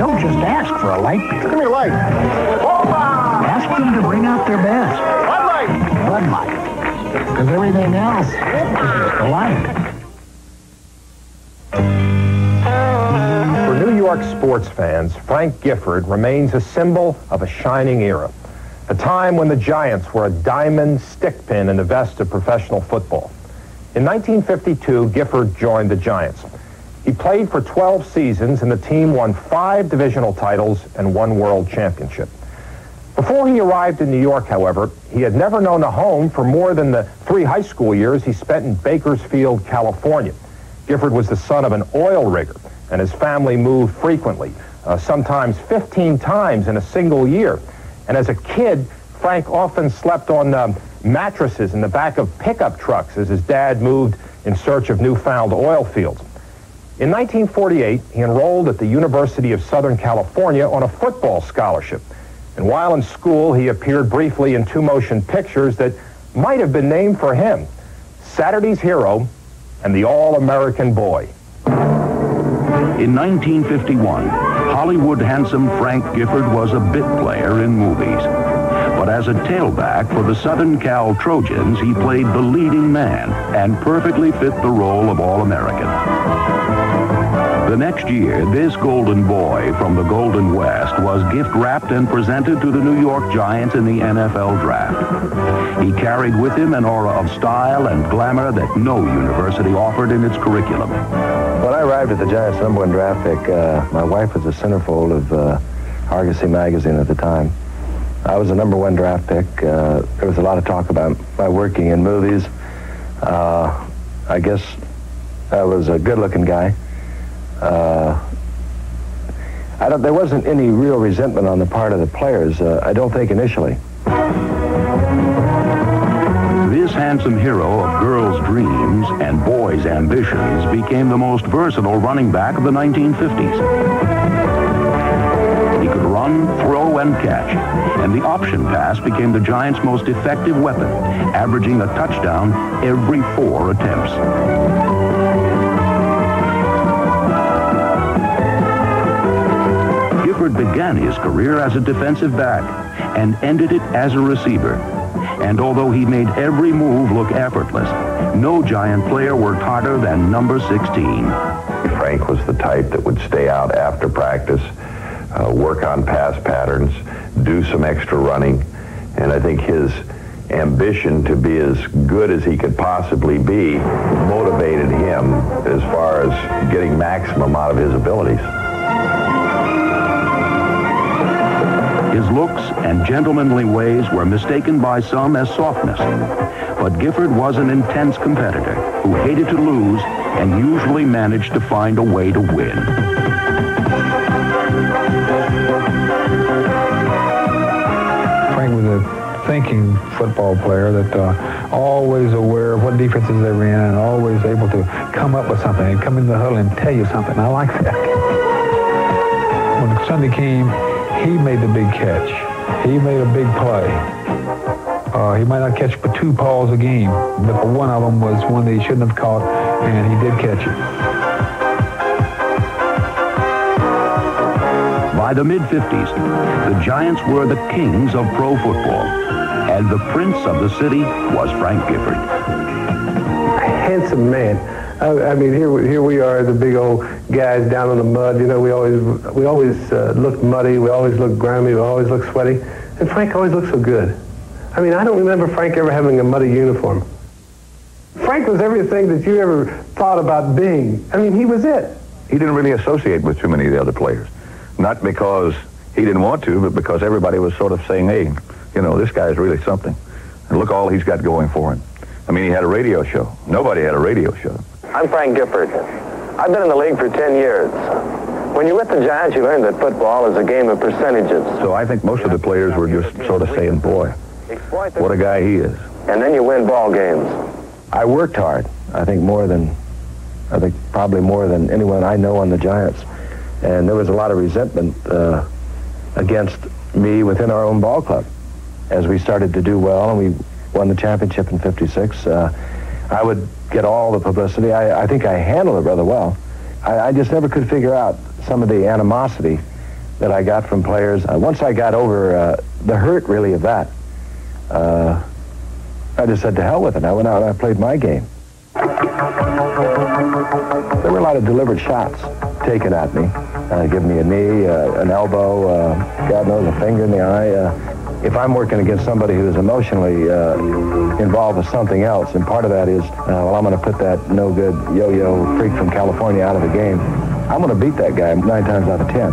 Don't just ask for a light beer. Give me a light. Ask them to bring out their best. Bud Light. Bud Light. Because everything else is just a light. For New York sports fans, Frank Gifford remains a symbol of a shining era. A time when the Giants were a diamond stickpin in the vest of professional football. In 1952, Gifford joined the Giants. He played for 12 seasons, and the team won 5 divisional titles and 1 world championship. Before he arrived in New York, however, he had never known a home for more than the 3 high school years he spent in Bakersfield, California. Gifford was the son of an oil rigger, and his family moved frequently, sometimes 15 times in a single year. And as a kid, Frank often slept on mattresses in the back of pickup trucks as his dad moved in search of newfound oil fields. In 1948, he enrolled at the University of Southern California on a football scholarship. And while in school, he appeared briefly in 2 motion pictures that might have been named for him, Saturday's Hero and The All-American Boy. In 1951, Hollywood handsome Frank Gifford was a bit player in movies. But as a tailback for the Southern Cal Trojans, he played the leading man and perfectly fit the role of All-American. The next year, this golden boy from the Golden West was gift-wrapped and presented to the New York Giants in the NFL draft. He carried with him an aura of style and glamour that no university offered in its curriculum. When I arrived at the Giants' #1 draft pick, my wife was a centerfold of Argosy magazine at the time. I was a #1 draft pick. There was a lot of talk about my working in movies. I guess I was a good-looking guy. There wasn't any real resentment on the part of the players, I don't think initially. This handsome hero of girls' dreams and boys' ambitions became the most versatile running back of the 1950s. He could run, throw, and catch, and the option pass became the Giants' most effective weapon, averaging a touchdown every 4 attempts. Gifford began his career as a defensive back and ended it as a receiver. And although he made every move look effortless, no Giant player worked harder than number 16. Frank was the type that would stay out after practice, work on pass patterns, do some extra running, and I think his ambition to be as good as he could possibly be motivated him as far as getting maximum out of his abilities. His looks and gentlemanly ways were mistaken by some as softness. But Gifford was an intense competitor who hated to lose and usually managed to find a way to win. Frank was a thinking football player that always aware of what defenses they were in and always able to come up with something and come in the huddle and tell you something. I like that. When Sunday came, he made the big catch. He made a big play. He might not catch but 2 balls a game, but one of them was one that he shouldn't have caught, and he did catch it. By the mid-50s, the Giants were the kings of pro football, and the prince of the city was Frank Gifford. A handsome man. I mean, here we are, the big old guys down in the mud. You know, we always look muddy. We always look grimy. We always look sweaty. And Frank always looked so good. I mean, I don't remember Frank ever having a muddy uniform. Frank was everything that you ever thought about being. I mean, he was it. He didn't really associate with too many of the other players. Not because he didn't want to, but because everybody was sort of saying, hey, you know, this guy's really something. And look all he's got going for him. I mean, he had a radio show. Nobody had a radio show. I'm Frank Gifford. I've been in the league for 10 years. When you're with the Giants, you learn that football is a game of percentages. So I think most of the players were just sort of saying, boy, what a guy he is. And then you win ball games. I worked hard. I think probably more than anyone I know on the Giants. And there was a lot of resentment against me within our own ball club. As we started to do well and we won the championship in '56, I would get all the publicity. I think I handled it rather well. I just never could figure out some of the animosity that I got from players. Once I got over the hurt, really, of that, I just said to hell with it. I went out and I played my game. There were a lot of deliberate shots taken at me, giving me a knee, an elbow, God knows, a finger in the eye. If I'm working against somebody who is emotionally involved with something else, and part of that is, well, I'm going to put that no-good yo-yo freak from California out of the game, I'm going to beat that guy 9 times out of 10.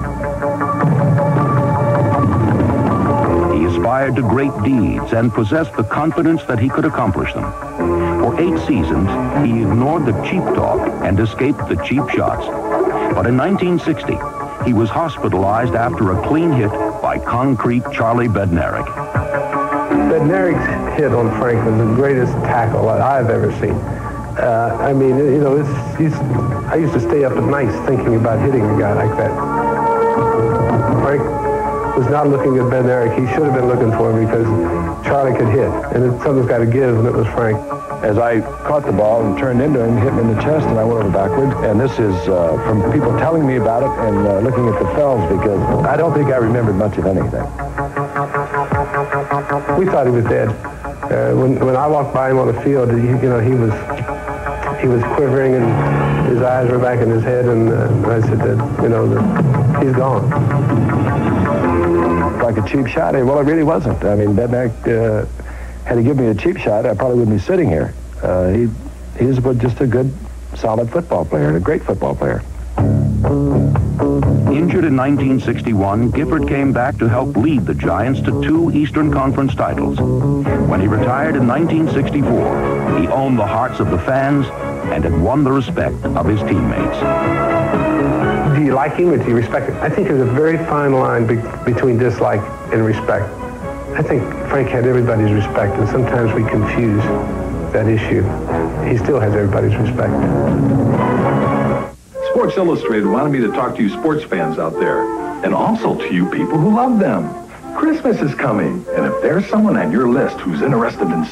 He aspired to great deeds and possessed the confidence that he could accomplish them. For 8 seasons, he ignored the cheap talk and escaped the cheap shots. But in 1960, he was hospitalized after a clean hit by concrete Charlie Bednarik. Bednarik's hit on Frank was the greatest tackle I've ever seen. I mean, you know, I used to stay up at night thinking about hitting a guy like that. Frank was not looking at Bednarik. He should have been looking for him because Charlie could hit, and something's got to give, and it was Frank. As I caught the ball and turned into him, hit him in the chest, and I went over backward. And this is from people telling me about it and looking at the films, because I don't think I remembered much of anything. We thought he was dead. When I walked by him on the field, he was quivering and his eyes were back in his head, and I said that, he's gone. Like a cheap shot? Well, it really wasn't. I mean, Bednarik, had he given me a cheap shot, I probably wouldn't be sitting here. He's just a good, solid football player, and a great football player. Injured in 1961, Gifford came back to help lead the Giants to 2 Eastern Conference titles. When he retired in 1964, he owned the hearts of the fans and had won the respect of his teammates. Do you like him or do you respect him? I think there's a very fine line between dislike and respect. I think Frank had everybody's respect, and sometimes we confuse that issue. He still has everybody's respect. Sports Illustrated wanted me to talk to you sports fans out there, and also to you people who love them. Christmas is coming, and if there's someone on your list who's interested in